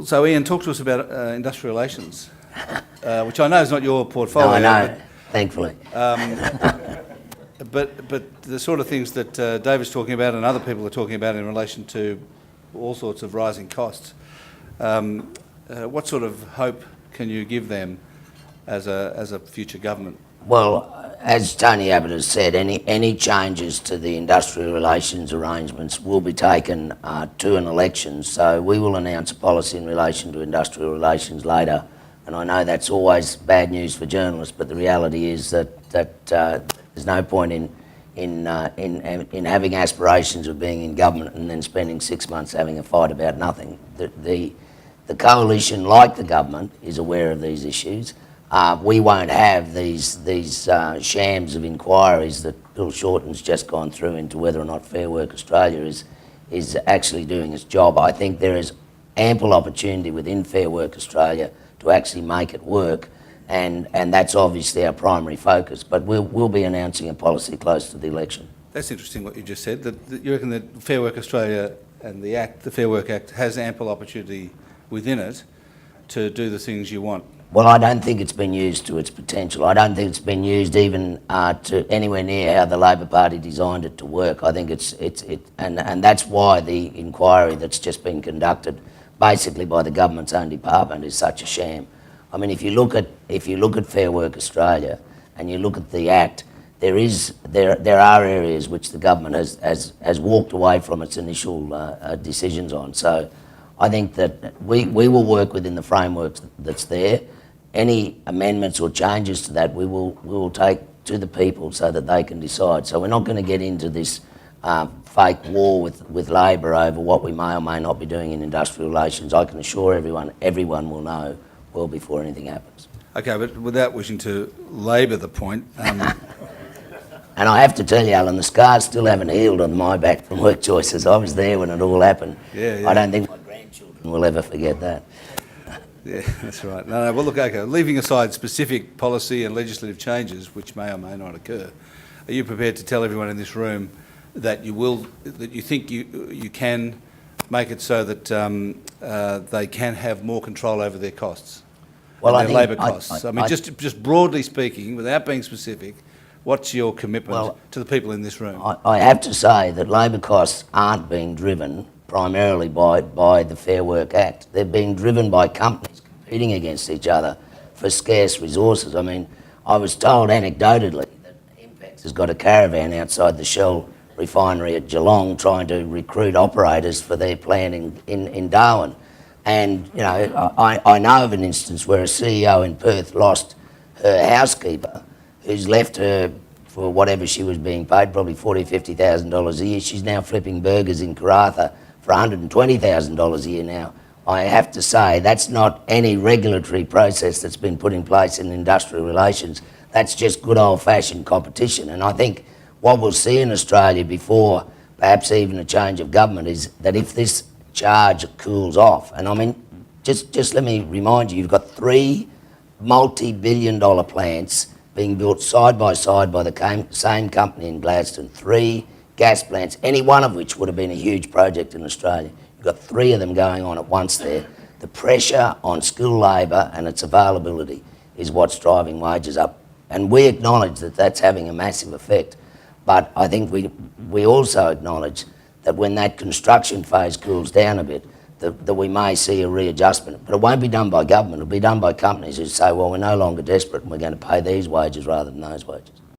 So Ian, talk to us about industrial relations, which I know is not your portfolio. No, I know, thankfully. But the sort of things that David's talking about and other people are talking about in relation to all sorts of rising costs, what sort of hope can you give them as a future government? Well, as Tony Abbott has said, any changes to the industrial relations arrangements will be taken to an election. So we will announce a policy in relation to industrial relations later. And I know that's always bad news for journalists, but the reality is that there's no point in having aspirations of being in government and then spending 6 months having a fight about nothing. The coalition, like the government, is aware of these issues. We won't have these shams of inquiries that Bill Shorten's just gone through into whether or not Fair Work Australia is actually doing its job. I think there is ample opportunity within Fair Work Australia to actually make it work, and that's obviously our primary focus. But we'll be announcing a policy close to the election. That's interesting what you just said, that you reckon that Fair Work Australia and the Fair Work Act has ample opportunity within it to do the things you want. Well, I don't think it's been used to its potential. I don't think it's been used even to anywhere near how the Labor Party designed it to work. I think and that's why the inquiry that's just been conducted, basically by the government's own department, is such a sham. I mean, if you look at Fair Work Australia and you look at the Act, there are areas which the government has walked away from its initial decisions on. So I think that we will work within the framework that's there. Any amendments or changes to that we will take to the people so that they can decide. So we're not going to get into this fake war with Labor over what we may or may not be doing in industrial relations. I can assure everyone will know well before anything happens. Okay, but without wishing to labour the point... And I have to tell you, Alan, the scars still haven't healed on my back from work choices. I was there when it all happened. Yeah. I don't think my grandchildren will ever forget that. Yeah, that's right. No, well, look, okay, leaving aside specific policy and legislative changes, which may or may not occur, are you prepared to tell everyone in this room that you think you can make it so that they can have more control over their costs, their labour costs? I mean, just broadly speaking, without being specific, what's your commitment to the people in this room? I have to say that labour costs aren't being driven primarily by the Fair Work Act. They're being driven by companies competing against each other for scarce resources. I mean, I was told anecdotally that Impex has got a caravan outside the Shell refinery at Geelong trying to recruit operators for their plant in Darwin. And, you know, I know of an instance where a CEO in Perth lost her housekeeper, who's left her for whatever she was being paid, probably $40,000, $50,000 a year. She's now flipping burgers in Karratha for $120,000 a year now. I have to say, that's not any regulatory process that's been put in place in industrial relations. That's just good old-fashioned competition. And I think what we'll see in Australia before perhaps even a change of government is that if this charge cools off, and I mean, just let me remind you, you've got 3 multi-billion-dollar plants being built side by side by the same company in Gladstone, 3 gas plants, any one of which would have been a huge project in Australia. You've got 3 of them going on at once there. The pressure on skilled labour and its availability is what's driving wages up. And we acknowledge that that's having a massive effect. But I think we also acknowledge that when that construction phase cools down a bit, that we may see a readjustment. But it won't be done by government, it'll be done by companies who say, well, we're no longer desperate and we're going to pay these wages rather than those wages.